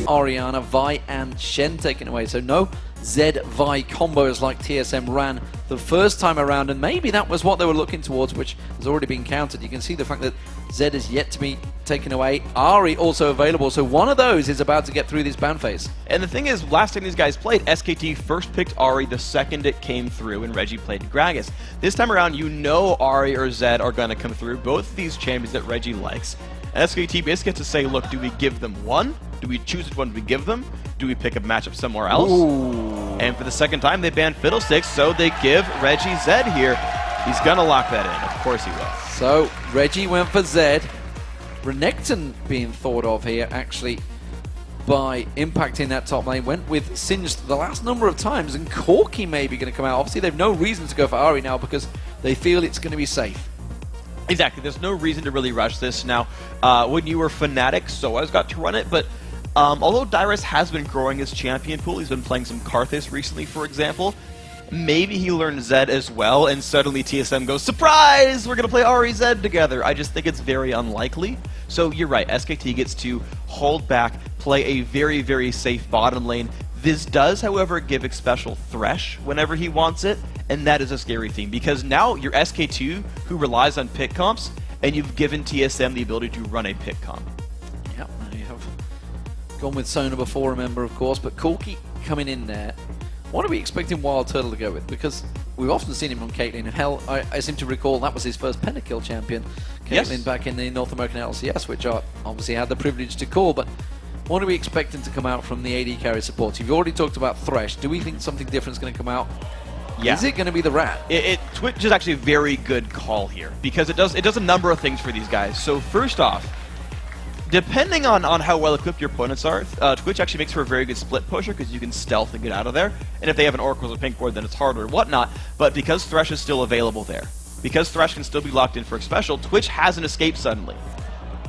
Orianna, Vi, and Shen taken away. So no Zed-Vi combos like TSM ran the first time around, and maybe that was what they were looking towards, which has already been countered. You can see the fact that Zed is yet to be taken away. Ari also available, so one of those is about to get through this ban phase. And the thing is, last time these guys played, SKT first picked Ari the second it came through, and Reggie played Gragas. This time around, you know Ari or Zed are going to come through, both of these champions that Reggie likes. And SKT basically gets to say, look, do we give them one? Do we choose which one we give them? Do we pick a matchup somewhere else? Ooh. And for the second time, they banned Fiddlesticks, so they give Reggie Zed here. He's going to lock that in. Of course he will. So Reggie went for Zed. Renekton being thought of here, actually, by impacting that top lane. Went with Singed the last number of times, and Corki may be going to come out. Obviously, they've no reason to go for Ari now because they feel it's going to be safe. Exactly. There's no reason to really rush this. Now, when you were Fnatic, Soaz got to run it, but although Dyrus has been growing his champion pool, he's been playing some Karthus recently, for example, maybe he learned Zed as well, and suddenly TSM goes, surprise! We're going to play Ari Zed together. I just think it's very unlikely. So you're right, SKT gets to hold back, play a very, very safe bottom lane. This does, however, give xpecial Thresh whenever he wants it, and that is a scary thing, because now you're SK2 who relies on pick comps, and you've given TSM the ability to run a pick comp. Yep, you have gone with Sona before, remember, of course, but Corki coming in there. What are we expecting Wild Turtle to go with? Because we've often seen him on Caitlyn. Hell, I seem to recall that was his first pentakill champion, Caitlyn, yes, back in the North American LCS, which I obviously had the privilege to call, but what are we expecting to come out from the AD carry support? You've already talked about Thresh. Do we think something different is going to come out? Yeah. Is it going to be the Rat? Twitch is actually a very good call here, because it does a number of things for these guys. So first off, depending on how well equipped your opponents are, Twitch actually makes for a very good split pusher because you can stealth and get out of there. And if they have an Oracle or Pink board, then it's harder or whatnot. But because Thresh is still available there, because Thresh can still be locked in for xpecial, Twitch has an escape suddenly.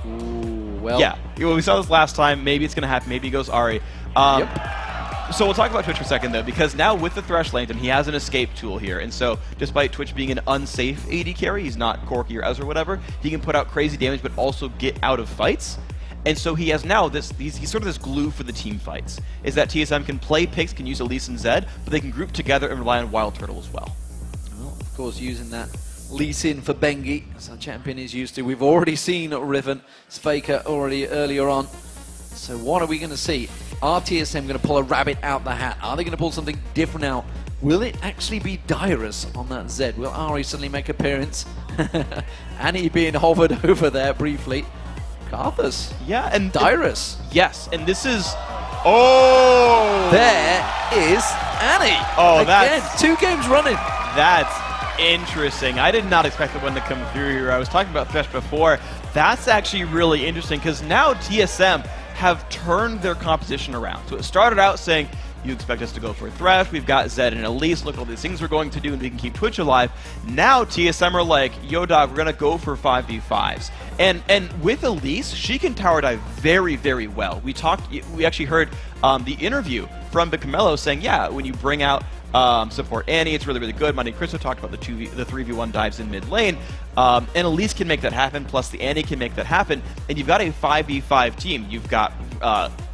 Ooh, well. Yeah, we saw this last time. Maybe it's going to happen. Maybe he goes Ari. Yep. So we'll talk about Twitch for a second, though, because now with the Thresh Lantern, he has an escape tool here. And so despite Twitch being an unsafe AD carry, he's not Corki or Ezra or whatever, he can put out crazy damage but also get out of fights. And so he has now this, he's sort of this glue for the team fights, is that TSM can play picks, can use Elise and Zed, but they can group together and rely on Wild Turtle as well. Well, of course, using that Lee Sin for Bengi, as our champion is used to. We've already seen Riven, Faker already earlier on. So what are we going to see? Are TSM going to pull a rabbit out the hat? Are they going to pull something different out? Will it actually be Dyrus on that Zed? Will Ari suddenly make appearance? Annie being hovered over there briefly. Karthus. Yeah, and Dyrus. Yes, and this is... Oh! There is Annie. Oh, again, that's... 2 games running. That's interesting. I did not expect the one to come through here. I was talking about Thresh before. That's actually really interesting, because now TSM have turned their composition around. So it started out saying, you expect us to go for Thresh, we've got Zed and Elise, look at all these things we're going to do and we can keep Twitch alive. Now TSM are like, yo dog, we're going to go for 5v5s. And with Elise, she can tower dive very, very well. We actually heard the interview from Bicamelo saying, yeah, when you bring out support Annie, it's really, really good. Monte Cristo talked about the 3v1 dives in mid lane, and Elise can make that happen, plus the Annie can make that happen, and you've got a 5v5 team. You've got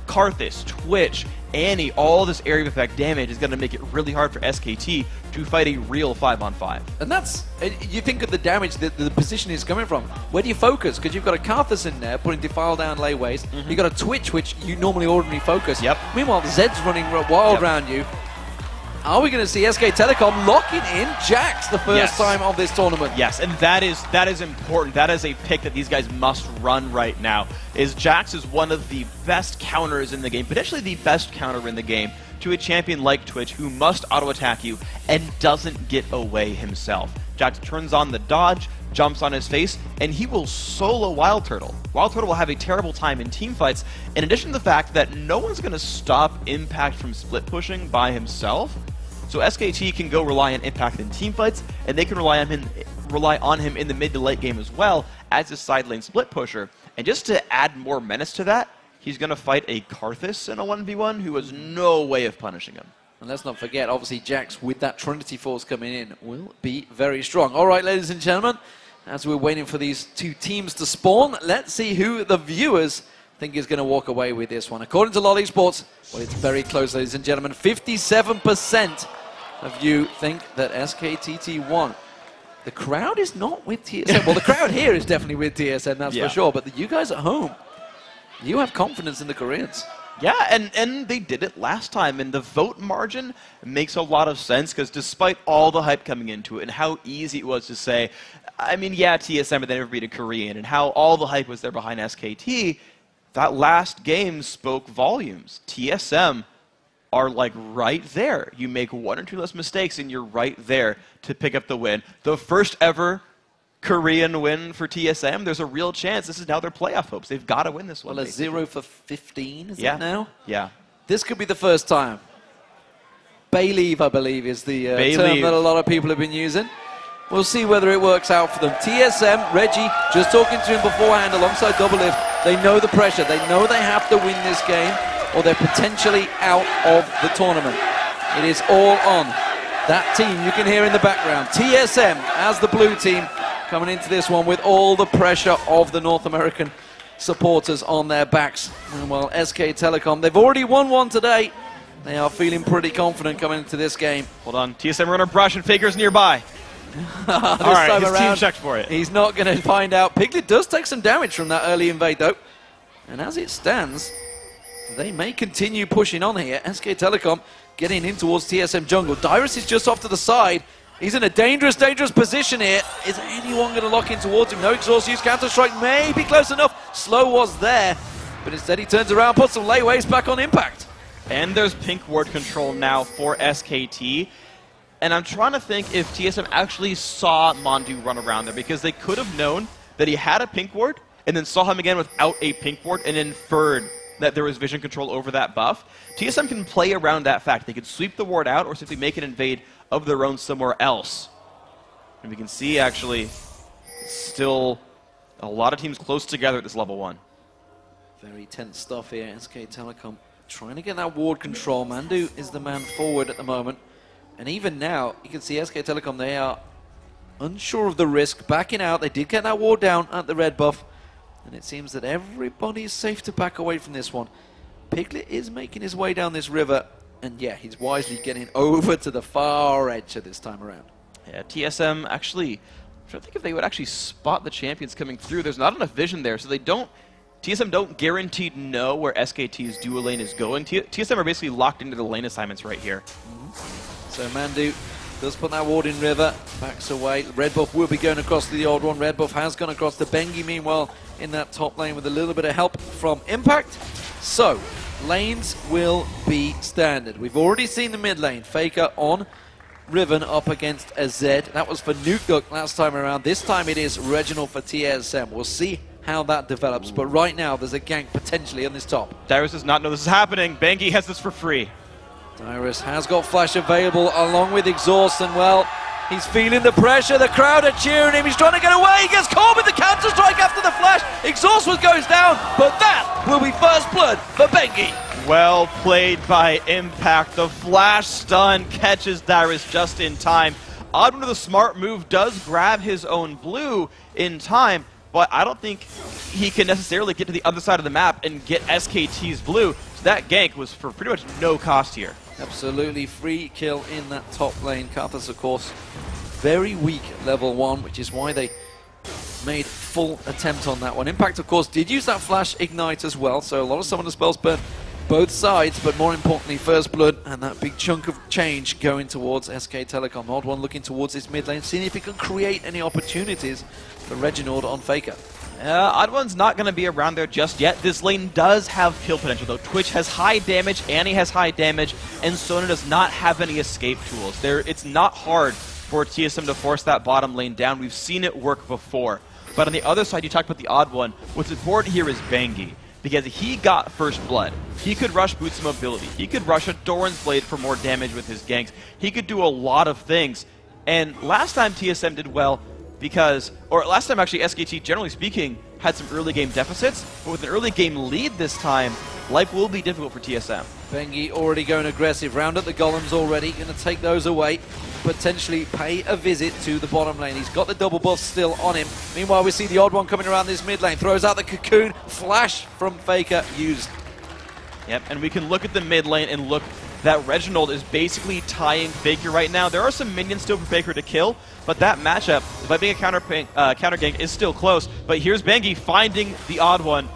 Karthus, Twitch, Annie, all this area of effect damage is going to make it really hard for SKT to fight a real 5-on-5. And that's, you think of the damage that the position is coming from. Where do you focus? Because you've got a Karthus in there putting Defile down layways. You've got a Twitch, which you normally ordinarily focus. Yep. Meanwhile, Zed's running wild around you. Are we going to see SK Telecom locking in Jax the first time of this tournament? Yes, and that is important. That is a pick that these guys must run right now. Jax is one of the best counters in the game, potentially the best counter in the game, to a champion like Twitch who must auto-attack you and doesn't get away himself. Jax turns on the dodge, jumps on his face, and he will solo Wild Turtle. Wild Turtle will have a terrible time in team fights, in addition to the fact that no one's going to stop Impact from split pushing by himself. So SKT can go rely on Impact in team fights, and they can rely on him in the mid to late game as well as a side lane split pusher. And just to add more menace to that, he's going to fight a Karthus in a 1v1 who has no way of punishing him. And let's not forget, obviously, Jax, with that Trinity Force coming in, will be very strong. All right, ladies and gentlemen, as we're waiting for these 2 teams to spawn, let's see who the viewers think is going to walk away with this one. According to Lolly Sports, well, it's very close, ladies and gentlemen. 57% of you think that SKT T1. The crowd is not with TSM. Well, the crowd here is definitely with TSM, that's for sure. But you guys at home, you have confidence in the Koreans. Yeah, and they did it last time, and the vote margin makes a lot of sense because despite all the hype coming into it and how easy it was to say, I mean, yeah, TSM, but they never beat a Korean, and how all the hype was there behind SKT, that last game spoke volumes. TSM are like right there. You make one or two less mistakes, and you're right there to pick up the win. The first ever Korean win for TSM. There's a real chance. This is now their playoff hopes. They've got to win this one. Well, a 0 for 15, is it now? Yeah. This could be the first time. Bay-leave, I believe, is the term that a lot of people have been using. We'll see whether it works out for them. TSM, Reggie, just talking to him beforehand alongside Double Lift, they know the pressure. They know they have to win this game or they're potentially out of the tournament. It is all on that team you can hear in the background. TSM as the blue team coming into this one with all the pressure of the North American supporters on their backs. And well, SK Telecom, they've already won one today. They are feeling pretty confident coming into this game. Hold on, TSM runner Brush and Faker's nearby. All right, his team checked for it. He's not going to find out. Piglet does take some damage from that early invade, though. And as it stands, they may continue pushing on here. SK Telecom getting in towards TSM jungle. Dyrus is just off to the side. He's in a dangerous, dangerous position here. Is anyone going to lock in towards him? No exhaust use. Counter-strike may be close enough. Slow was there. But instead he turns around, puts some layways back on impact. And there's pink ward control now for SKT. And I'm trying to think if TSM actually saw Mondu run around there, because they could have known that he had a pink ward and then saw him again without a pink ward and inferred that there was vision control over that buff. TSM can play around that fact. They could sweep the ward out or simply make an invade of their own somewhere else. And we can see actually still a lot of teams close together at this level 1. Very tense stuff here. SK Telecom trying to get that ward control. Mandu is the man forward at the moment. And even now, you can see SK Telecom, they are unsure of the risk, backing out. They did get that ward down at the red buff. And it seems that everybody's safe to back away from this one. Piglet is making his way down this river. And yeah, he's wisely getting over to the far edge of this time around. Yeah, TSM actually, I'm trying to think if they would actually spot the champions coming through. There's not enough vision there, so they don't, TSM don't guaranteed know where SKT's dual lane is going. TSM are basically locked into the lane assignments right here. So Mandu does put that ward in river, backs away. Red buff will be going across to the old one. Red buff has gone across to Bengi, meanwhile, in that top lane with a little bit of help from Impact. So, lanes will be standard. We've already seen the mid lane. Faker on Riven up against a Zed. That was for Nuke last time around. This time it is Reginald for TSM. We'll see how that develops. But right now, there's a gank potentially on this top. Dyrus does not know this is happening. Bengi has this for free. Dyrus has got flash available along with exhaust, and well, he's feeling the pressure. The crowd are cheering him. He's trying to get away. He gets caught with the counter strike after the flash. Exhaust goes down, but that will be first blood for Bengi. Well played by Impact. The flash stun catches Dyrus just in time. Oddman with a smart move does grab his own blue in time, but I don't think he can necessarily get to the other side of the map and get SKT's blue. So that gank was for pretty much no cost here. Absolutely free kill in that top lane. Karthus, of course, very weak at level 1, which is why they made full attempt on that one. Impact, of course, did use that flash ignite as well, so a lot of summoner spells burn both sides, but more importantly, first blood and that big chunk of change going towards SK Telecom. Odd one looking towards this mid lane, seeing if he can create any opportunities for Reginald on Faker. Odd One's not going to be around there just yet. This lane does have kill potential, though. Twitch has high damage, Annie has high damage, and Sona does not have any escape tools. It's not hard for TSM to force that bottom lane down. We've seen it work before. But on the other side, you talked about the Odd One. What's important here is Bengi, because he got first blood. He could rush Boots of Mobility. He could rush a Doran's Blade for more damage with his ganks. He could do a lot of things. And last time TSM did well, or last time actually SKT, generally speaking, had some early game deficits, but with an early game lead this time, life will be difficult for TSM. Bengi already going aggressive, round at the golems already, going to take those away. potentially pay a visit to the bottom lane. He's got the double buff still on him. Meanwhile, we see the odd one coming around this mid lane. Throws out the cocoon. Flash from Faker used. Yep, and we can look at the mid lane and look that Reginald is basically tying Faker right now. There are some minions still for Faker to kill, but that matchup, by being a counter gank, is still close. But here's Bengi finding the odd one.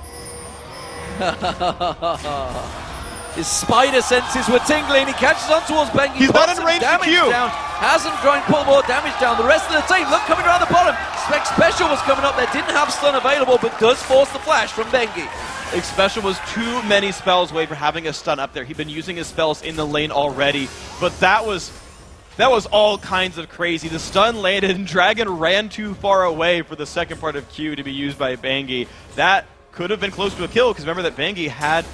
His spider senses were tingling. He catches on towards Bengi. He's not in range to Q. Down. Hasn't trying to pull more damage down. The rest of the team, look, coming around the bottom. xpecial was coming up there. Didn't have stun available, but does force the flash from Bengi. xpecial was too many spells away for having a stun up there. He'd been using his spells in the lane already, but that was all kinds of crazy. The stun landed and Dragon ran too far away for the second part of Q to be used by Bengi. That could have been close to a kill, because remember that Bengi had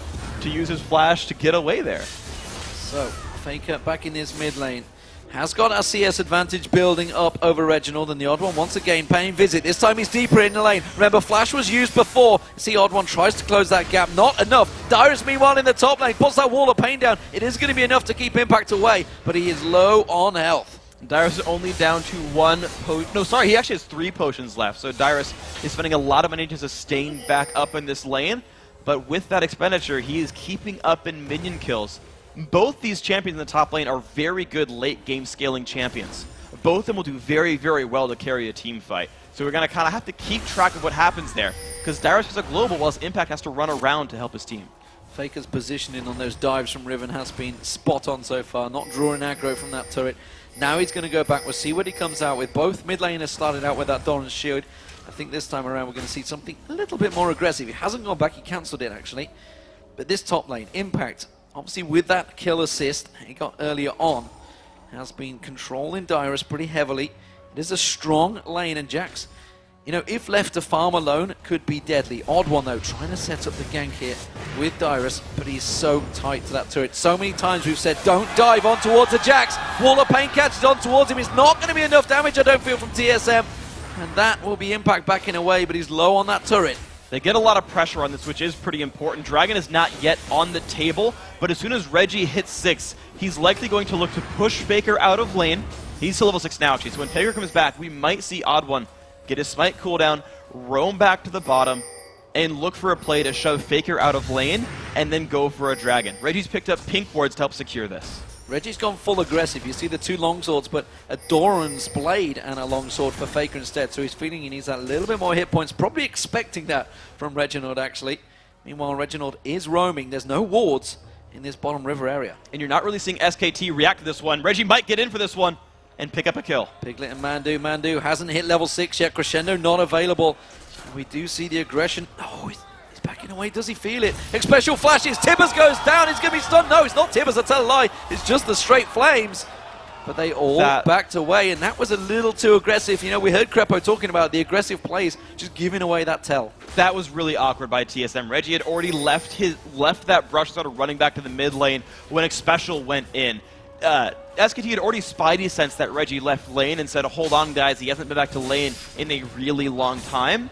to use his flash to get away there. So, Faker back in this mid lane. Has got a CS advantage building up over Reginald, and the odd one once again paying visit. This time he's deeper in the lane. Remember, flash was used before. See, odd one tries to close that gap. Not enough. Dyrus, meanwhile, in the top lane, puts that wall of pain down. It is going to be enough to keep Impact away, but he is low on health. Dyrus is only down to one potion. No, sorry, he actually has 3 potions left. So Dyrus is spending a lot of money to sustain back up in this lane. But with that expenditure, he is keeping up in minion kills. Both these champions in the top lane are very good late game scaling champions. Both of them will do very, very well to carry a team fight. So we're going to kind of have to keep track of what happens there, because Dyrus has a global whilst Impact has to run around to help his team. Faker's positioning on those dives from Riven has been spot on so far, not drawing aggro from that turret. Now he's going to go back. We'll see what he comes out with. Both mid laners started out with that Doran's shield. I think this time around we're going to see something a little bit more aggressive. He hasn't gone back, he cancelled it actually. But this top lane, Impact, obviously with that kill assist he got earlier on, has been controlling Dyrus pretty heavily. It is a strong lane, and Jax, you know, if left to farm alone, could be deadly. Odd one though, trying to set up the gank here with Dyrus, but he's so tight to that turret. So many times we've said, don't dive on towards the Jax. Wall of Pain catches on towards him. It's not going to be enough damage, I don't feel, from TSM. And that will be Impact backing away, but he's low on that turret. They get a lot of pressure on this, which is pretty important. Dragon is not yet on the table, but as soon as Reggie hits 6, he's likely going to look to push Faker out of lane. He's to level 6 now, actually, so when Faker comes back, we might see Odd One get his smite cooldown, roam back to the bottom, and look for a play to shove Faker out of lane, and then go for a Dragon. Reggie's picked up pink wards to help secure this. Reggie's gone full aggressive. You see the 2 longswords, but a Doran's blade and a longsword for Faker instead. So he's feeling he needs that little bit more hit points. Probably expecting that from Reginald, actually. Meanwhile, Reginald is roaming. There's no wards in this bottom river area. And you're not really seeing SKT react to this one. Reggie might get in for this one and pick up a kill. Piglet and Mandu. Mandu hasn't hit level 6 yet. Crescendo not available. We do see the aggression. Oh, he's backing away. Does he feel it? xpecial flashes. Tibbers goes down. He's going to be stunned. No, it's not Tibbers. I tell a lie. It's just the straight flames. But they all backed away, and that was a little too aggressive. You know, we heard Grp A talking about the aggressive plays, just giving away that tell. That was really awkward by TSM. Reggie had already left that brush, started running back to the mid lane when xpecial went in. SKT had already spidey sensed that Reggie left lane and said, hold on guys, he hasn't been back to lane in a really long time.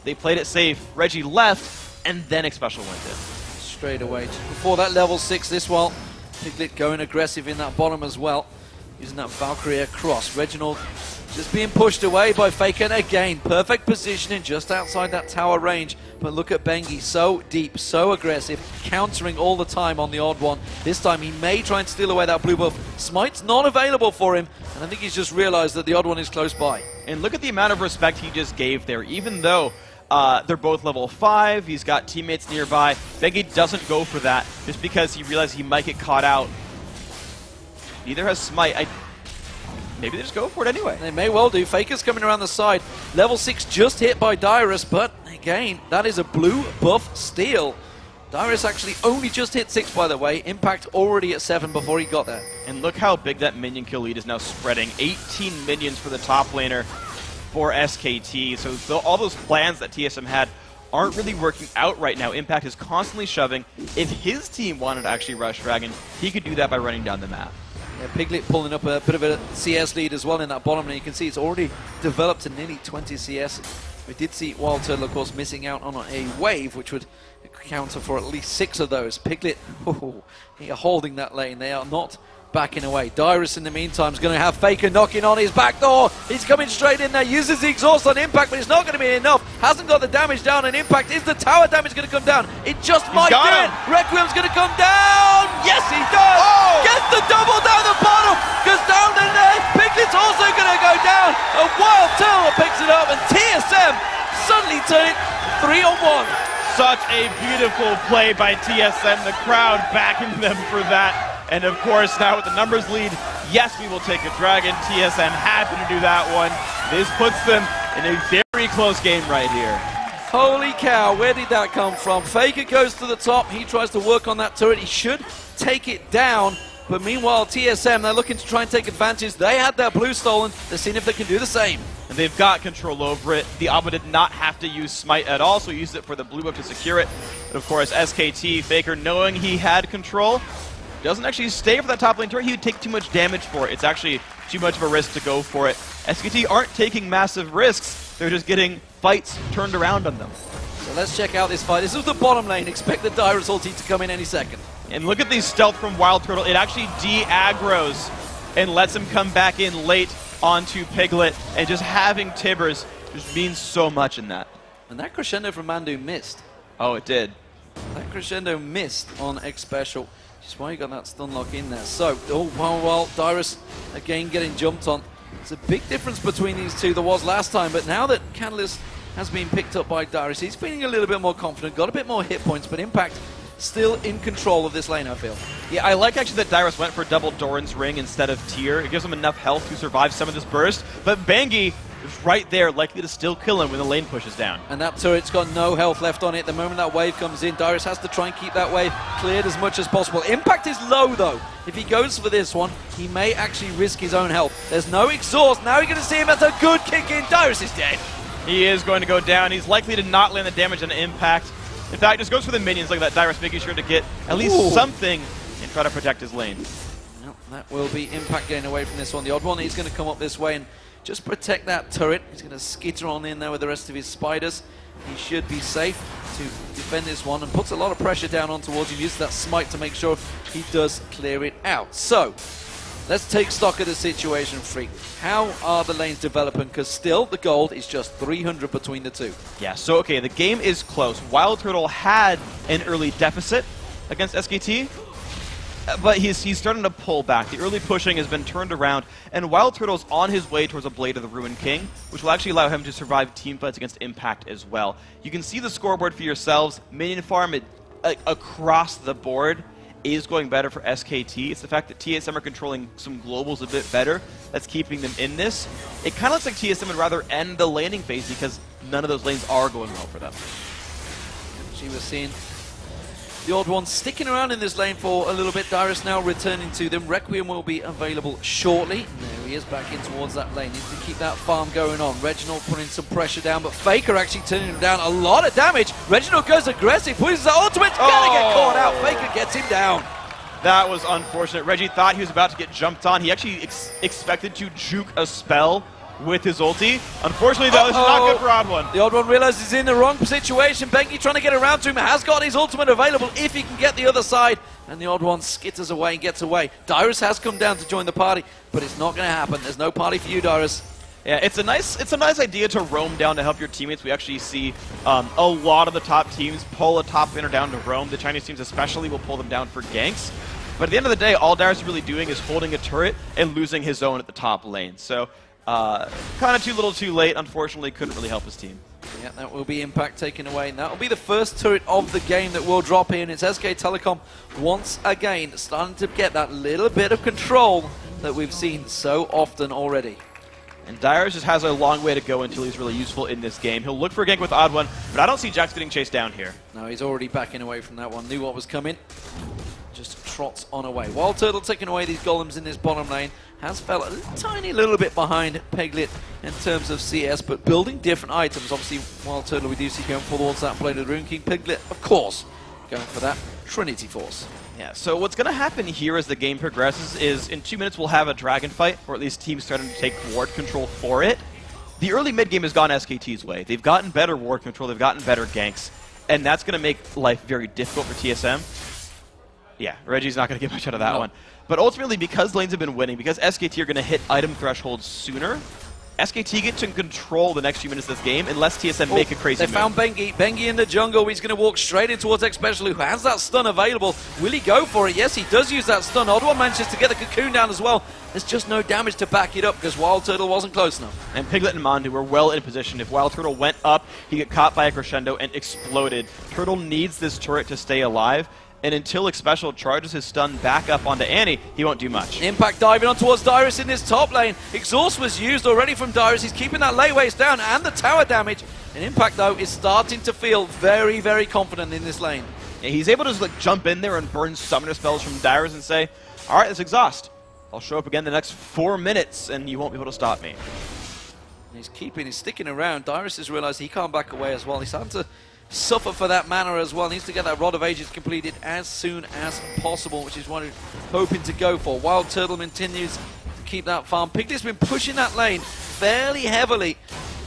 They played it safe, Reggie left, and then xpecial went in. Straight away. Just before that level 6 this while Piglet going aggressive in that bottom as well, using that Valkyrie cross. Reginald just being pushed away by Faker, and again, perfect positioning just outside that tower range. But look at Bengi, so deep, so aggressive, countering all the time on the odd one. This time he may try and steal away that blue buff. Smite's not available for him, and I think he's just realized that the odd one is close by. And look at the amount of respect he just gave there, even though they're both level 5, he's got teammates nearby. Bengi doesn't go for that just because he realized he might get caught out. Neither has Smite. Maybe they just go for it anyway. They may well do. Faker's coming around the side. Level 6 just hit by Dyrus, but again, that is a blue buff steal. Dyrus actually only just hit 6, by the way. Impact already at 7 before he got there. And look how big that minion kill lead is now spreading. 18 minions for the top laner for SKT. So all those plans that TSM had aren't really working out right now. Impact is constantly shoving. If his team wanted to actually rush Dragon, he could do that by running down the map. Yeah, Piglet pulling up a bit of a CS lead as well in that bottom, and you can see it's already developed to nearly 20 CS. We did see Wild Turtle, of course, missing out on a wave, which would counter for at least 6 of those. Piglet, they are holding that lane. They are not backing away. Dyrus, in the meantime, is going to have Faker knocking on his back door. He's coming straight in there, uses the exhaust on Impact, but it's not going to be enough. Hasn't got the damage down on Impact. Is the tower damage going to come down? It just might do it. Requiem's going to come down. Yes, he does. Oh. Gets the double down the bottom. Goes down in there. Piglet's also going to go down. A Wild Turtle picks it up, and TSM suddenly turn it 3-on-1. Such a beautiful play by TSM, the crowd backing them for that. And of course, now with the numbers lead, yes, we will take a dragon. TSM happy to do that one. This puts them in a very close game right here. Holy cow, where did that come from? Faker goes to the top, he tries to work on that turret, he should take it down. But meanwhile, TSM, they're looking to try and take advantage. They had their blue stolen, they're seeing if they can do the same. And they've got control over it. The Abba did not have to use Smite at all, so he used it for the blue buff to secure it. But of course, SKT, Faker, knowing he had control, doesn't actually stay for that top lane turret. He would take too much damage for it. It's actually too much of a risk to go for it. SKT aren't taking massive risks. They're just getting fights turned around on them. So let's check out this fight. This is the bottom lane. Expect the Dyrus ulti to come in any second. And look at these stealth from Wild Turtle. It actually de-aggroes and lets him come back in late onto Piglet. And just having Tibbers just means so much in that. And that crescendo from Mandu missed. Oh, it did. That crescendo missed on xpecial. Just why you got that stun lock in there. So, oh, well, Dyrus again getting jumped on. It's a big difference between these two. There was last time, but now that Catalyst has been picked up by Dyrus, he's feeling a little bit more confident, got a bit more hit points, but Impact still in control of this lane, I feel. Yeah, I like actually that Dyrus went for double Doran's Ring instead of Tier. It gives him enough health to survive some of this burst, but Bengi is right there, likely to still kill him when the lane pushes down. And that turret's got no health left on it. The moment that wave comes in, Dyrus has to try and keep that wave cleared as much as possible. Impact is low, though. If he goes for this one, he may actually risk his own health. There's no exhaust. Now you're going to see him as a good kick in. Dyrus is dead. He is going to go down. He's likely to not land the damage on Impact. In fact, just goes for the minions like that. Dyrus making sure to get at least something and try to protect his lane. Well, that will be Impact getting away from this one. The odd one, he's going to come up this way and just protect that turret. He's going to skitter on in there with the rest of his spiders. He should be safe to defend this one and puts a lot of pressure down on towards him. Uses that smite to make sure he does clear it out. So, let's take stock of the situation, Freak. How are the lanes developing? Because still, the gold is just 300 between the two. Yeah, so okay, the game is close. Wild Turtle had an early deficit against SKT, but he's starting to pull back. The early pushing has been turned around, and Wild Turtle's on his way towards a Blade of the Ruined King, which will actually allow him to survive team fights against Impact as well. You can see the scoreboard for yourselves. Minion farm across the board is going better for SKT. It's the fact that TSM are controlling some globals a bit better that's keeping them in this. It kind of looks like TSM would rather end the laning phase because none of those lanes are going well for them. She was seeing the odd one sticking around in this lane for a little bit. Dyrus now returning to them. Requiem will be available shortly. And there he is back in towards that lane. Needs to keep that farm going on. Reginald putting some pressure down, but Faker actually turning him down. A lot of damage. Reginald goes aggressive. Pushes that ultimate. Gonna get caught out. Faker gets him down. That was unfortunate. Reggie thought he was about to get jumped on. He actually expected to juke a spell with his ulti. Unfortunately, though, this is not good for Odd One. The Odd One realizes he's in the wrong situation. Bengi trying to get around to him, has got his ultimate available if he can get the other side. And the Odd One skitters away and gets away. Dyrus has come down to join the party, but it's not going to happen. There's no party for you, Dyrus. Yeah, it's a nice idea to roam down to help your teammates. We actually see a lot of the top teams pull a top laner down to roam. The Chinese teams especially will pull them down for ganks. But at the end of the day, all Dyrus is really doing is holding a turret and losing his own at the top lane. So, kind of too little too late. Unfortunately, couldn't really help his team. Yeah, that will be Impact taken away. And that will be the first turret of the game that will drop in. It's SK Telecom once again starting to get that little bit of control that we've seen so often already. And Dyrus just has a long way to go until he's really useful in this game. He'll look for a gank with Odd One, but I don't see Jax getting chased down here. No, he's already backing away from that one. Knew what was coming. Just trots on away. Wild Turtle taking away these golems in this bottom lane. Has fell a tiny little bit behind Piglet in terms of CS, but building different items. Obviously, Wild Turtle we do see going towards that Blade of the Rune King. Piglet, of course, going for that Trinity Force. Yeah, so what's going to happen here as the game progresses is in 2 minutes we'll have a dragon fight, or at least teams starting to take ward control for it. The early mid game has gone SKT's way. They've gotten better ward control, they've gotten better ganks, and that's going to make life very difficult for TSM. Yeah, Reggie's not going to get much out of that one. But ultimately, because lanes have been winning, because SKT are going to hit item thresholds sooner, SKT get to control the next few minutes of this game unless TSM make a crazy move. They found Bengi. Bengi in the jungle. He's going to walk straight in towards xpecial, who has that stun available. Will he go for it? Yes, he does use that stun. Odd1 manages to get the cocoon down as well. There's just no damage to back it up because Wild Turtle wasn't close enough. And Piglet and Mandu were well in position. If Wild Turtle went up, he got caught by a crescendo and exploded. Turtle needs this turret to stay alive. And until xpecial charges his stun back up onto Annie, he won't do much. Impact diving on towards Dyrus in this top lane. Exhaust was used already from Dyrus. He's keeping that lane waste down and the tower damage. And Impact, though, is starting to feel very, very confident in this lane. Yeah, he's able to just, like, jump in there and burn summoner spells from Dyrus and say, all right, it's exhaust. I'll show up again the next 4 minutes, and you won't be able to stop me. He's sticking around. Dyrus has realized he can't back away as well. He's starting to suffer for that mana as well. Needs to get that Rod of Ages completed as soon as possible, which is what he's hoping to go for. Wild Turtle continues to keep that farm. Piglet's been pushing that lane fairly heavily.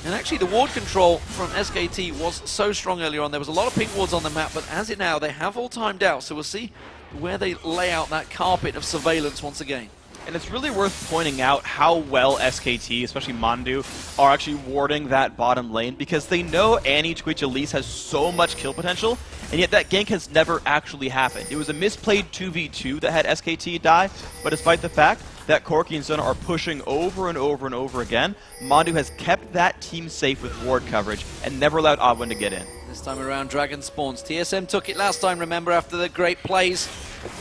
And actually, the ward control from SKT was so strong earlier on. There was a lot of pink wards on the map, but as it now, they have all timed out. So we'll see where they lay out that carpet of surveillance once again. And it's really worth pointing out how well SKT, especially Mandu, are actually warding that bottom lane because they know Annie, Twitch, Elise has so much kill potential, and yet that gank has never actually happened. It was a misplayed 2v2 that had SKT die, but despite the fact that Corki and Zona are pushing over and over and over again, Mandu has kept that team safe with ward coverage and never allowed Odd1 to get in. This time around, Dragon spawns. TSM took it last time, remember, after the great plays.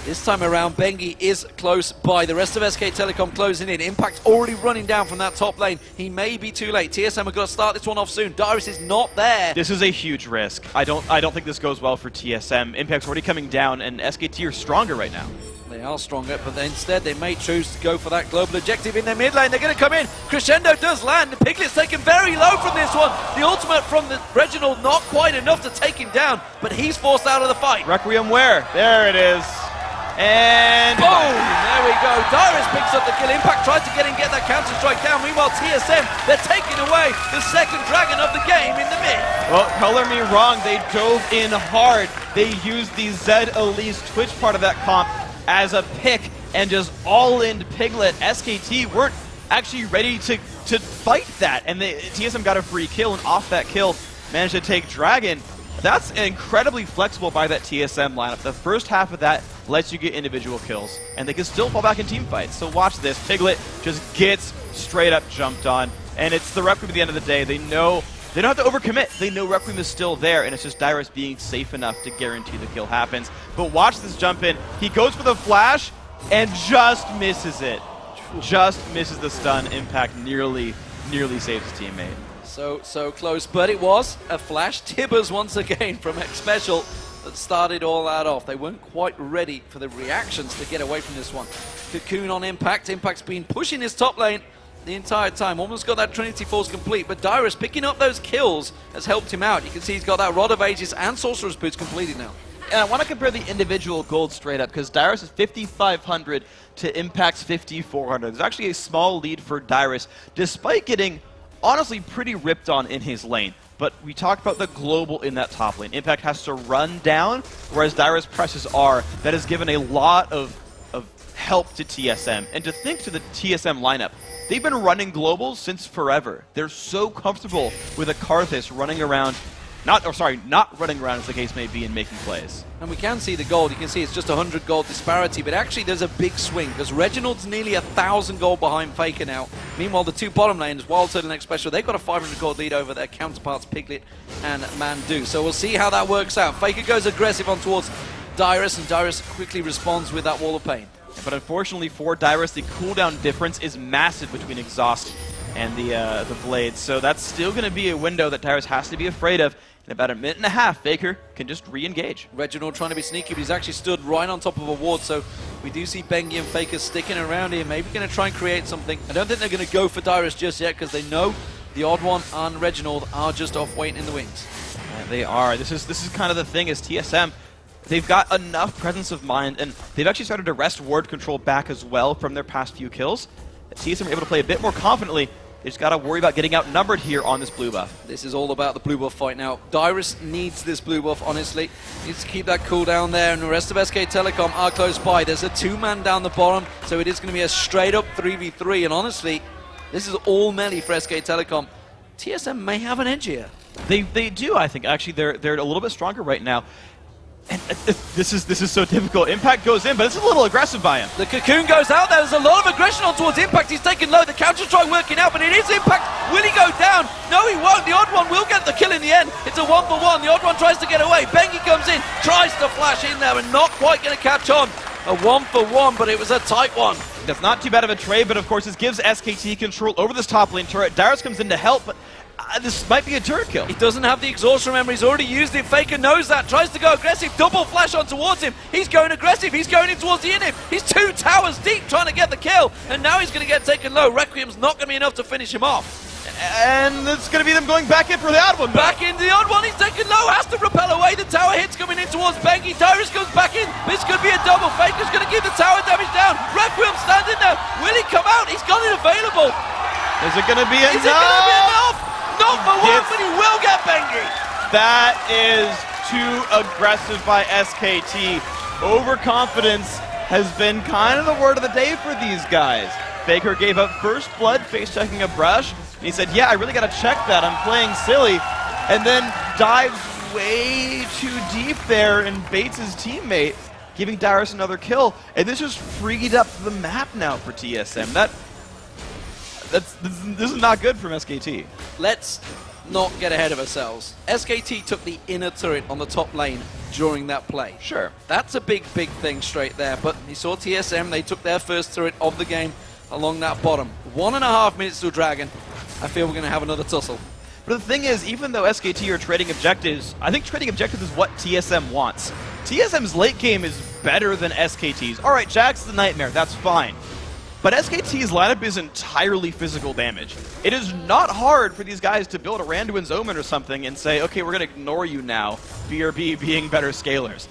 This time around, Bengi is close by. The rest of SK Telecom closing in. Impact already running down from that top lane. He may be too late. TSM are going to start this one off soon. Dyrus is not there. This is a huge risk. I don't think this goes well for TSM. Impact's already coming down, and SKT are stronger right now. They are stronger, but instead they may choose to go for that global objective in their mid lane. They're going to come in. Crescendo does land. The Piglet's taken very low from this one. The ultimate from the Reginald, not quite enough to take him down, but he's forced out of the fight. Requiem where? There it is. And boom! There we go. Dyrus picks up the kill. Impact tried to get that counter-strike down. Meanwhile, TSM, they're taking away the second dragon of the game in the mid. Well, color me wrong. They dove in hard. They used the Zed Elise Twitch part of that comp as a pick and just all-in Piglet. SKT weren't actually ready to fight that, and TSM got a free kill, and off that kill managed to take Dragon. That's incredibly flexible by that TSM lineup. The first half of that lets you get individual kills, and they can still fall back in team fights. So watch this. Piglet just gets straight up jumped on, and it's the Requiem at the end of the day. They know they don't have to overcommit. They know Requiem is still there, and it's just Dyrus being safe enough to guarantee the kill happens. But watch this jump in. He goes for the flash and just misses it. Just misses the stun. Impact nearly saves his teammate. So close, but it was a flash. Tibbers once again from xpecial that started all that off. They weren't quite ready for the reactions to get away from this one. Cocoon on Impact. Impact's been pushing his top lane the entire time. Almost got that Trinity Force complete, but Dyrus picking up those kills has helped him out. You can see he's got that Rod of Ages and Sorcerer's Boots completed now. And I want to compare the individual gold straight up, because Dyrus is 5,500 to Impact's 5,400. There's actually a small lead for Dyrus, despite getting honestly pretty ripped on in his lane. But we talked about the global in that top lane. Impact has to run down, whereas Dyrus presses R. That has given a lot of help to TSM. And to think to the TSM lineup, they've been running globals since forever. They're so comfortable with a Karthus running around, not running around as the case may be, and making plays. And we can see the gold. You can see it's just 100 gold disparity, but actually there's a big swing because Reginald's nearly 1,000 gold behind Faker now. Meanwhile, the two bottom lanes, Wild Turtle and xpecial, they've got a 500 gold lead over their counterparts Piglet and Mandu. So we'll see how that works out. Faker goes aggressive on towards Dyrus, and Dyrus quickly responds with that Wall of Pain. But unfortunately for Dyrus, the cooldown difference is massive between Exhaust and the Blades. So that's still going to be a window that Dyrus has to be afraid of. In about a minute and a half, Faker can just re-engage. Reginald trying to be sneaky, but he's actually stood right on top of a ward, so we do see Bengi and Faker sticking around here, maybe going to try and create something. I don't think they're going to go for Dyrus just yet, because they know the Odd1 and Reginald are just off waiting in the wings. Yeah, they are. This is kind of the thing, is TSM, they've got enough presence of mind, and they've actually started to wrest ward control back as well from their past few kills. TSM are able to play a bit more confidently. They just got to worry about getting outnumbered here on this blue buff. This is all about the blue buff fight now. Dyrus needs this blue buff, honestly. Needs to keep that cooldown there, and the rest of SK Telecom are close by. There's a 2-man down the bottom, so it is going to be a straight-up 3v3, and honestly, this is all melee for SK Telecom. TSM may have an edge here. They do, I think. Actually, they're a little bit stronger right now. And this is so difficult. Impact goes in, but it's a little aggressive by him. The cocoon goes out. There's a lot of aggression on towards Impact. He's taken low. The counter-strike working out, but it is Impact. Will he go down? No, he won't. The odd one will get the kill in the end. It's a 1-for-1. The odd one tries to get away. Bengi comes in, tries to flash in there, and not quite going to catch on. A 1-for-1, but it was a tight one. That's not too bad of a trade, but of course this gives SKT control over this top lane turret. Dyrus comes in to help, but this might be a turret kill. He doesn't have the exhaust, remember, he's already used it. Faker knows that, tries to go aggressive, double flash on towards him. He's going aggressive, he's going in towards the inhib. He's 2 towers deep trying to get the kill, and now he's going to get taken low. Requiem's not going to be enough to finish him off. And it's going to be them going back in for the odd one. Back into the odd one, he's taken low, has to repel away. The tower hit's coming in towards Bengi. Dyrus goes back in. This could be a double. Faker's going to give the tower damage down. Requiem standing there. Will he come out? He's got it available. Is it going to be enough? Is it going to be enough? Not for one, but he will get Bengi. That is too aggressive by SKT. Overconfidence has been kind of the word of the day for these guys. Faker gave up first blood, face checking a brush. He said, yeah, I really got to check that. I'm playing silly. And then dives way too deep there and baits his teammate, giving Dyrus another kill. And this just freed up the map now for TSM. This is not good from SKT. Let's not get ahead of ourselves. SKT took the inner turret on the top lane during that play. Sure. That's a big thing straight there. But you saw TSM, they took their first turret of the game along that bottom. 1.5 minutes to Dragon. I feel we're going to have another tussle. But the thing is, even though SKT are trading objectives, I think trading objectives is what TSM wants. TSM's late game is better than SKT's. All right, Jack's the nightmare, that's fine. But SKT's lineup is entirely physical damage. It is not hard for these guys to build a Randuin's Omen or something and say, okay, we're going to ignore you now, BRB being better scalers.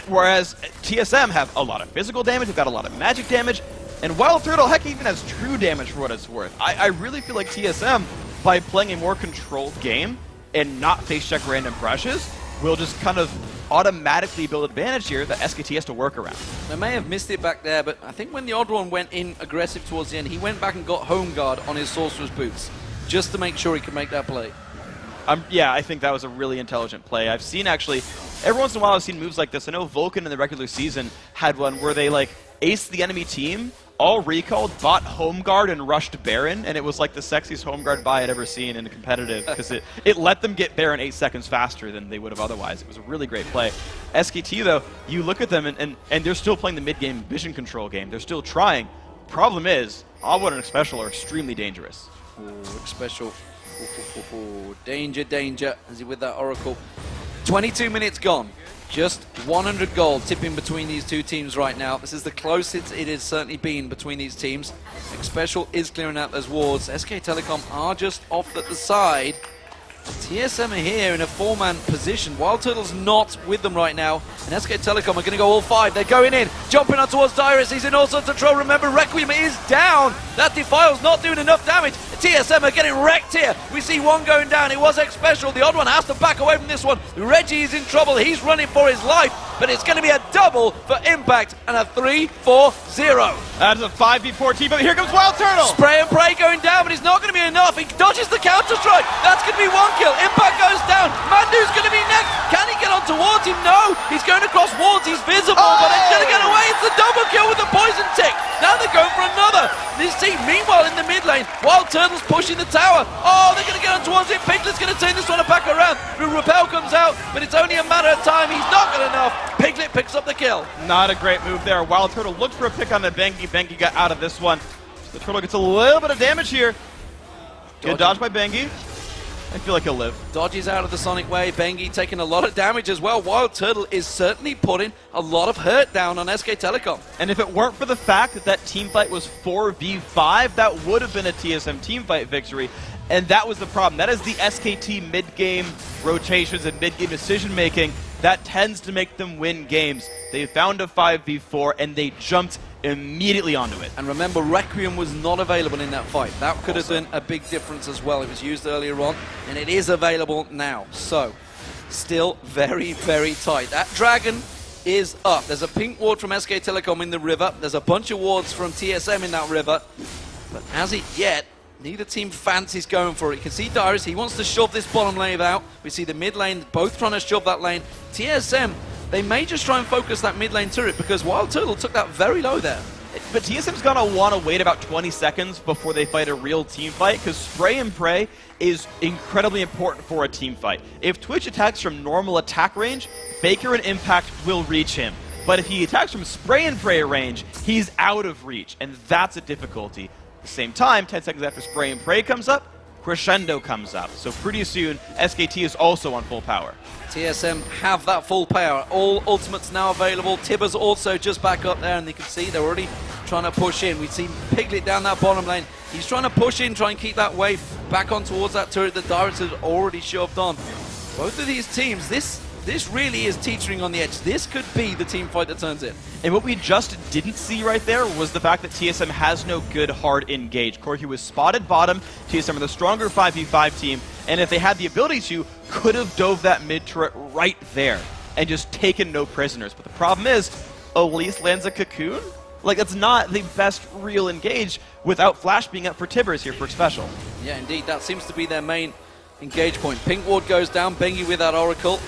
Whereas TSM have a lot of physical damage, they've got a lot of magic damage, and Wild Turtle, heck, even has true damage for what it's worth. I really feel like TSM, by playing a more controlled game and not face check random brushes, will just kind of automatically build advantage here that SKT has to work around. They may have missed it back there, but I think when the odd one went in aggressive towards the end, he went back and got home guard on his Sorcerer's Boots just to make sure he could make that play. Yeah, I think that was a really intelligent play. I've seen actually, every once in a while I've seen moves like this. I know Vulcan in the regular season had one where they like aced the enemy team, all recalled, bought home guard, and rushed Baron, and it was like the sexiest home guard buy I'd ever seen in a competitive, because it let them get Baron 8 seconds faster than they would have otherwise. It was a really great play. SKT, though, you look at them, and they're still playing the mid-game vision control game. They're still trying. Problem is, Alwood and xpecial are extremely dangerous. Ooh, xpecial. Danger, danger, as he with that Oracle. 22 minutes gone. Just 100 gold tipping between these two teams right now. This is the closest it has certainly been between these teams. xpecial is clearing out those wards. SK Telecom are just off at the side. TSM are here in a 4-man position. Wild Turtle's not with them right now. And SK Telecom are going to go all 5. They're going in, jumping on towards Dyrus. He's in all sorts of trouble. Remember, Requiem is down. That Defile's not doing enough damage. TSM are getting wrecked here. We see one going down. It was xpecial. The odd one has to back away from this one. Reggie is in trouble. He's running for his life. But it's going to be a double for Impact and a 3-4-0. That's a 5v4 team, but here comes Wild Turtle. Spray and pray going down, but it's not going to be enough. He dodges the counter-strike. That's going to be 1 kill. Impact goes down. Mandu's going to be next. Can he get on towards him? No. He's going across wards. He's visible, but he's going to get away. It's the double kill with the poison tick. Now they're going for another. This team, meanwhile, in the mid lane, Wild Turtle's pushing the tower. Oh, they're going to get on towards it. Piglet's going to turn this one back around. The repel comes out, but it's only a matter of time. He's not got enough. Piglet picks up the kill. Not a great move there. Wild Turtle looked for a pick on the Bengi. Bengi got out of this one. The Turtle gets a little bit of damage here. Good dodge by Bengi. I feel like he'll live. Dodges out of the Sonic Wave. Bengi taking a lot of damage as well. Wild Turtle is certainly putting a lot of hurt down on SK Telecom. And if it weren't for the fact that that teamfight was 4v5, that would have been a TSM teamfight victory. And that was the problem. That is the SKT mid-game rotations and mid-game decision-making that tends to make them win games. They found a 5v4 and they jumped immediately onto it. And remember, Requiem was not available in that fight. That could have been a big difference as well. It was used earlier on, and it is available now. So, still very, very tight. That Dragon is up. There's a pink ward from SK Telecom in the river. There's a bunch of wards from TSM in that river. But as it yet, neither team fancies going for it. You can see Dyrus, he wants to shove this bottom lane out. We see the mid lane both trying to shove that lane. TSM, they may just try and focus that mid lane turret because Wild Turtle took that very low there. But TSM's going to want to wait about 20 seconds before they fight a real team fight, because spray and pray is incredibly important for a team fight. If Twitch attacks from normal attack range, Faker and Impact will reach him. But if he attacks from spray and pray range, he's out of reach, and that's a difficulty. At the same time, 10 seconds after spray and pray comes up, Crescendo comes up. So pretty soon, SKT is also on full power. TSM have that full power. All ultimates now available. Tibber's also just back up there, and you can see they're already trying to push in. We see Piglet down that bottom lane. He's trying to push in, try and keep that wave back on towards that turret that Dyrus has already shoved on. Both of these teams, this really is teetering on the edge. This could be the team fight that turns it. And what we just didn't see right there was the fact that TSM has no good hard engage. Corki was spotted bottom. TSM are the stronger 5v5 team, and if they had the ability to, could have dove that mid turret right there and just taken no prisoners. But the problem is, Elise lands a cocoon? Like, that's not the best real engage without Flash being up for Tibbers here for Special. Yeah, indeed. That seems to be their main engage point. Pink ward goes down. Bengi with that Oracle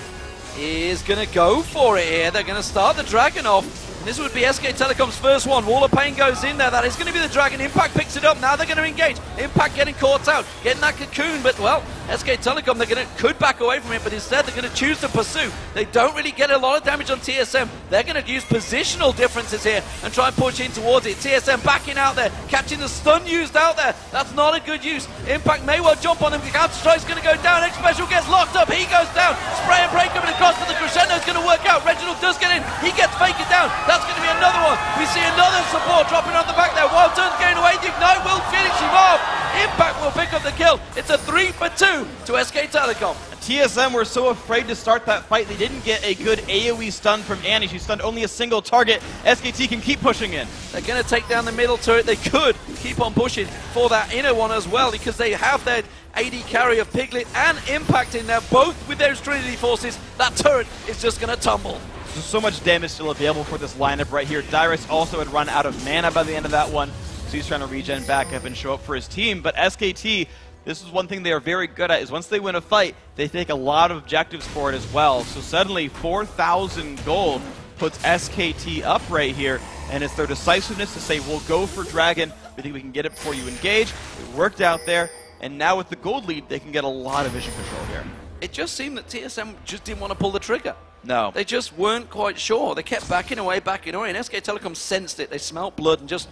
is going to go for it here. They're going to start the Dragon off. And this would be SK Telecom's first one. Wall of Pain goes in there. That is going to be the Dragon. Impact picks it up. Now they're going to engage. Impact getting caught out. Getting that cocoon. But, well, SK Telecom, could back away from it, but instead they're going to choose to pursue. They don't really get a lot of damage on TSM. They're going to use positional differences here and try and push in towards it. TSM backing out there. Catching the stun used out there. That's not a good use. Impact may well jump on him. Counter-strike's going to go down. xpecial gets locked up. He goes down. Spray and pray coming across, but the Crescendo's going to work out. Reginald does get in. He gets Faker down. That's going to be another one. We see another support dropping on the back there. Wild Turn's going away. The Ignite will finish him off. Impact will pick up the kill. It's a 3-for-2 to SK Telecom. TSM were so afraid to start that fight, they didn't get a good AoE stun from Annie. She stunned only a single target. SKT can keep pushing in. They're going to take down the middle turret. They could keep on pushing for that inner one as well, because they have their AD carry of Piglet and Impact in there, both with those Trinity forces. That turret is just going to tumble. There's so much damage still available for this lineup right here. Dyrus also had run out of mana by the end of that one, so he's trying to regen back up and show up for his team. But SKT, this is one thing they are very good at, is once they win a fight, they take a lot of objectives for it as well. So suddenly 4,000 gold puts SKT up right here, and it's their decisiveness to say, we'll go for Dragon. We think we can get it before you engage. It worked out there, and now with the gold lead, they can get a lot of vision control here. It just seemed that TSM just didn't want to pull the trigger. No. They just weren't quite sure. They kept backing away, and SK Telecom sensed it. They smelled blood and just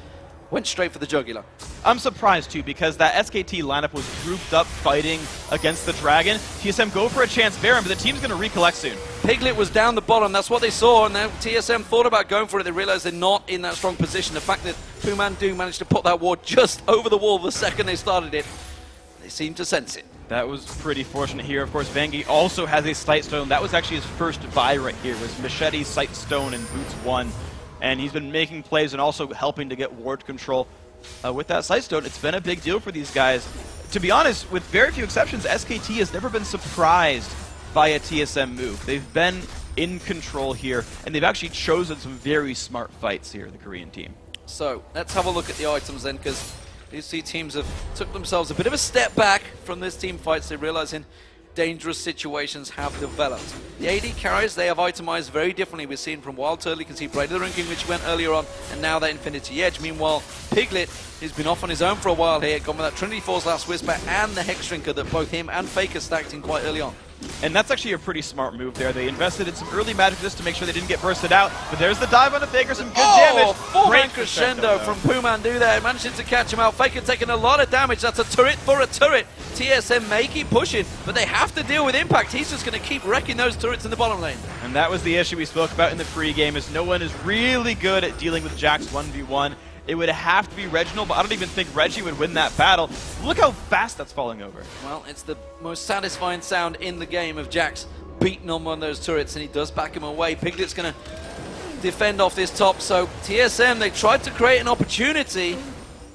went straight for the jugular. I'm surprised too, because that SKT lineup was grouped up fighting against the Dragon. TSM go for a chance Baron, but the team's going to recollect soon. Piglet was down the bottom, that's what they saw, and then TSM thought about going for it. They realized they're not in that strong position. The fact that Pumandu managed to put that ward just over the wall the second they started it, they seemed to sense it. That was pretty fortunate here. Of course, Vangi also has a Sight Stone. That was actually his first buy right here, was Machete, Sight Stone, and Boots 1. And he's been making plays and also helping to get ward control with that Sight Stone. It's been a big deal for these guys. To be honest, with very few exceptions, SKT has never been surprised by a TSM move. They've been in control here, and they've actually chosen some very smart fights here, the Korean team. So, let's have a look at the items then, because these two teams have took themselves a bit of a step back from this team fights. They're realizing dangerous situations have developed. The AD carries, they have itemized very differently. We're seeing from Wild Turtle, you can see Blade of the Ranking, which went earlier on, and now that Infinity Edge. Meanwhile, Piglet, he's been off on his own for a while here, gone with that Trinity Force Last Whisper and the Hex Shrinker that both him and Faker stacked in quite early on. And that's actually a pretty smart move there. They invested in some early magic just to make sure they didn't get bursted out. But there's the dive on the Faker, some good damage. Full-man crescendo from Pumandu there, managing to catch him out. Faker taking a lot of damage. That's a turret for a turret. TSM may keep pushing, but they have to deal with Impact. He's just going to keep wrecking those turrets in the bottom lane. And that was the issue we spoke about in the pregame, is no one is really good at dealing with Jax 1v1. It would have to be Reginald, but I don't even think Reggie would win that battle. Look how fast that's falling over. Well, it's the most satisfying sound in the game of Jax beating on one of those turrets, and he does back him away. Piglet's going to defend off this top. So TSM, they tried to create an opportunity,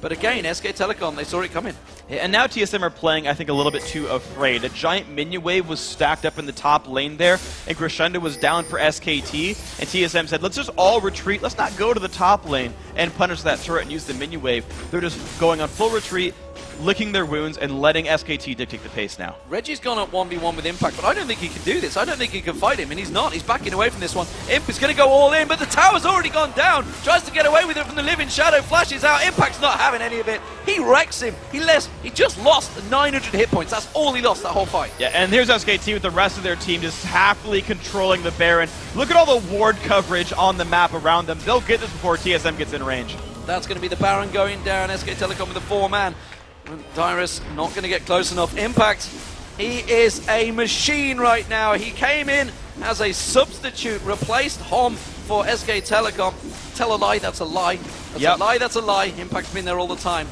but again, SK Telecom, they saw it coming. Yeah, and now TSM are playing, I think, a little bit too afraid. A giant minion wave was stacked up in the top lane there, and Crescendo was down for SKT, and TSM said, let's just all retreat, let's not go to the top lane and punish that turret and use the minion wave. They're just going on full retreat, licking their wounds, and letting SKT dictate the pace now. Reggie's gone up 1v1 with Impact, but I don't think he can do this. I don't think he can fight him, and he's not. He's backing away from this one. Imp is going to go all in, but the tower's already gone down. Tries to get away with it from the Living Shadow, flashes out. Impact's not having any of it. He wrecks him. He just lost 900 hit points. That's all he lost that whole fight. Yeah, and here's SKT with the rest of their team just happily controlling the Baron. Look at all the ward coverage on the map around them. They'll get this before TSM gets in range. That's going to be the Baron going down. SK Telecom with a 4-man. Dyrus not going to get close enough. Impact, he is a machine right now. He came in as a substitute, replaced Hom for SK Telecom. Tell a lie, that's a lie. That's a lie, that's a lie. Impact's been there all the time.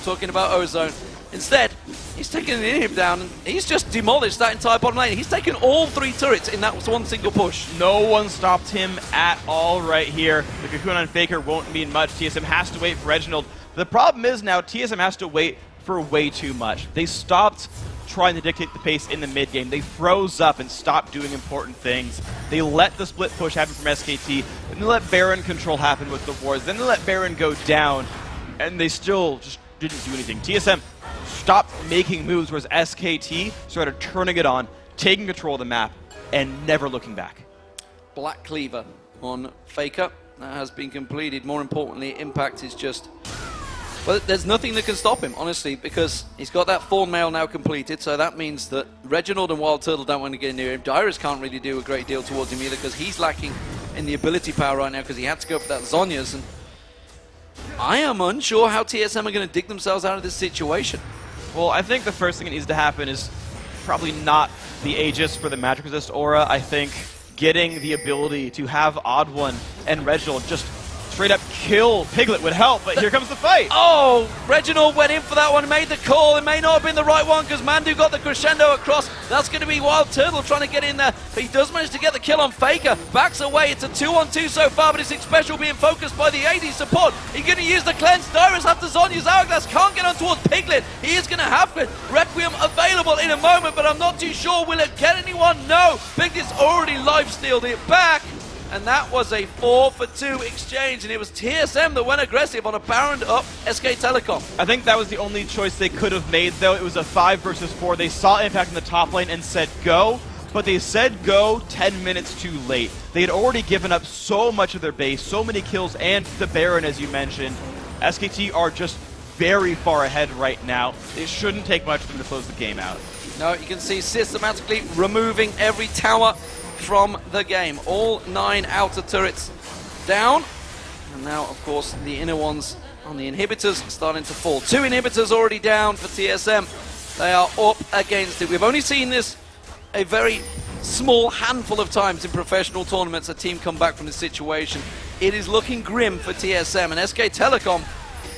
Talking about Ozone. Instead, he's taken an inhib down, and he's just demolished that entire bottom lane. He's taken all 3 turrets in that one single push. No one stopped him at all right here. The Cocoon on Faker won't mean much. TSM has to wait for Reginald. The problem is now TSM has to wait for way too much. They stopped trying to dictate the pace in the mid game. They froze up and stopped doing important things. They let the split push happen from SKT, and they let Baron control happen with the wards. Then they let Baron go down, and they still just didn't do anything. TSM stopped making moves, whereas SKT started turning it on, taking control of the map, and never looking back. Black Cleaver on Faker. That has been completed. More importantly, Impact is just... Well, there's nothing that can stop him, honestly, because he's got that Thorn Mail now completed, so that means that Reginald and Wild Turtle don't want to get near him. Dyrus can't really do a great deal towards him either, because he's lacking in the ability power right now, because he had to go for that Zhonya's, and I am unsure how TSM are going to dig themselves out of this situation. Well, I think the first thing that needs to happen is probably not the Aegis for the Magic Resist aura. I think getting the ability to have Odd One and Reginald just straight up kill Piglet would help, but here comes the fight. Oh, Reginald went in for that one, made the call. It may not have been the right one because Mandu got the crescendo across. That's going to be Wild Turtle trying to get in there, but he does manage to get the kill on Faker. Backs away. It's a 2-on-2 so far, but it's xpecial being focused by the AD support. He's going to use the cleanse. Dyrus after Zhonya's Hourglass can't get on towards Piglet. He is going to have it. Requiem available in a moment, but I'm not too sure. Will it get anyone? No. Piglet's already life-stealed it back. And that was a 4-for-2 exchange, and it was TSM that went aggressive on a Baron up SK Telecom. I think that was the only choice they could have made, though. It was a 5 versus 4. They saw Impact in the top lane and said go, but they said go 10 minutes too late. They had already given up so much of their base, so many kills, and the Baron, as you mentioned. SKT are just very far ahead right now. It shouldn't take much for them to close the game out. No, you can see systematically removing every tower from the game. All 9 outer turrets down. And now, of course, the inner ones on the inhibitors starting to fall. 2 inhibitors already down for TSM. They are up against it. We've only seen this a very small handful of times in professional tournaments, a team come back from this situation. It is looking grim for TSM, and SK Telecom,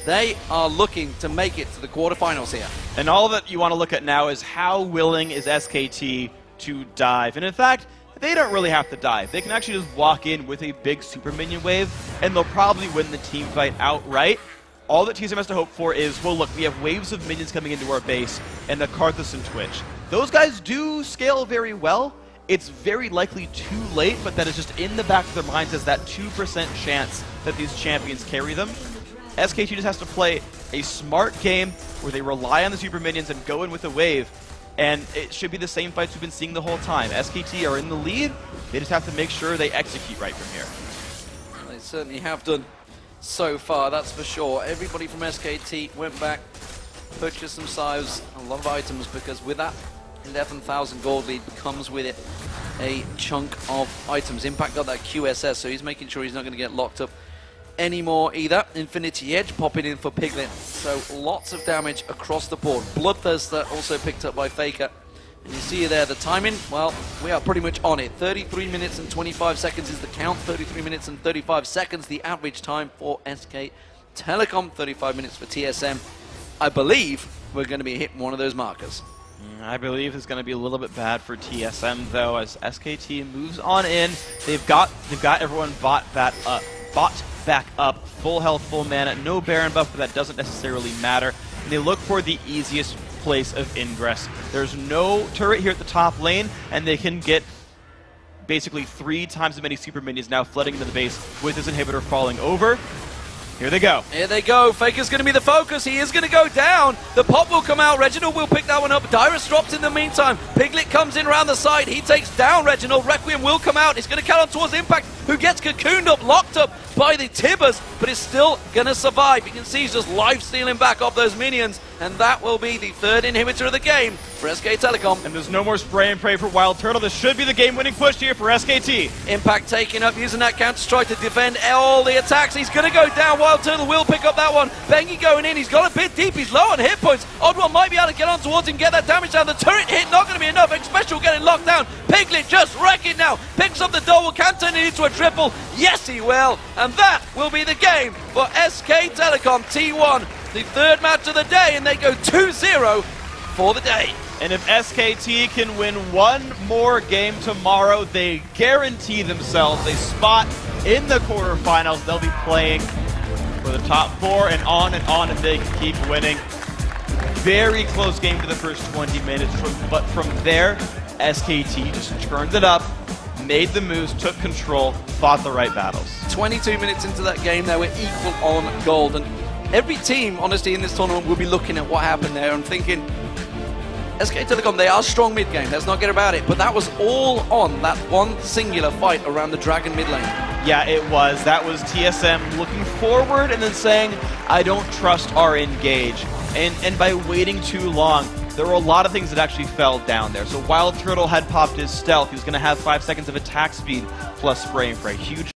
they are looking to make it to the quarterfinals here. And all that you want to look at now is how willing is SKT to dive. And in fact, they don't really have to dive. They can actually just walk in with a big super minion wave, and they'll probably win the team fight outright. All that TSM has to hope for is, well, look, we have waves of minions coming into our base, and the Karthus and Twitch. Those guys do scale very well. It's very likely too late, but that is just in the back of their minds as that 2% chance that these champions carry them. SKT just has to play a smart game where they rely on the super minions and go in with a wave. And it should be the same fights we've been seeing the whole time. SKT are in the lead. They just have to make sure they execute right from here. They certainly have done so far, that's for sure. Everybody from SKT went back, purchased some salves, a lot of items, because with that 11,000 gold lead comes with it a chunk of items. Impact got that QSS, so he's making sure he's not going to get locked up anymore either. Infinity Edge popping in for Piglet, so lots of damage across the board. Bloodthirster also picked up by Faker, and you see there the timing, well, we are pretty much on it. 33 minutes and 25 seconds is the count. 33 minutes and 35 seconds the average time for SK Telecom. 35 minutes for TSM. I believe we're going to be hitting one of those markers. I believe it's going to be a little bit bad for TSM though, as SKT moves on in. They've got everyone bought back up, full health, full mana, no Baron buff, but that doesn't necessarily matter. And they look for the easiest place of ingress. There's no turret here at the top lane, and they can get basically 3 times as many super minions now flooding into the base with this inhibitor falling over. Here they go. Here they go. Faker's going to be the focus. He is going to go down. The pop will come out. Reginald will pick that one up. Dyrus drops in the meantime. Piglet comes in around the side. He takes down Reginald. Requiem will come out. He's going to count on towards Impact, who gets cocooned up, locked up by the Tibbers, but is still going to survive. You can see he's just life-stealing back off those minions, and that will be the 3rd inhibitor of the game for SK Telecom. And there's no more spray and pray for Wild Turtle. This should be the game-winning push here for SKT. Impact taking up, using that Counter-Strike to defend all the attacks. He's going to go down. Wild Turtle will pick up that one. Bengi going in. He's got a bit deep. He's low on hit points. Oddwell might be able to get on towards him, get that damage down. The turret hit not going to be enough. xpecial getting locked down. Piglet just wrecking now. Picks up the double. Can turn it into a triple. Yes, he will. And that will be the game for SK Telecom T1. The 3rd match of the day, and they go 2-0 for the day. And if SKT can win one more game tomorrow, they guarantee themselves a spot in the quarterfinals. They'll be playing for the top 4 and on if they can keep winning. Very close game to the first 20 minutes, but from there, SKT just turned it up, made the moves, took control, fought the right battles. 22 minutes into that game, they were equal on gold. And every team, honestly, in this tournament will be looking at what happened there and thinking, SK Telecom, they are strong mid-game, let's not get about it, but that was all on that one singular fight around the Dragon mid lane. Yeah, it was. That was TSM looking forward and then saying, I don't trust our engage. And by waiting too long, there were a lot of things that actually fell down there. So Wild Turtle had popped his stealth. He was going to have 5 seconds of attack speed plus spray and pray. Huge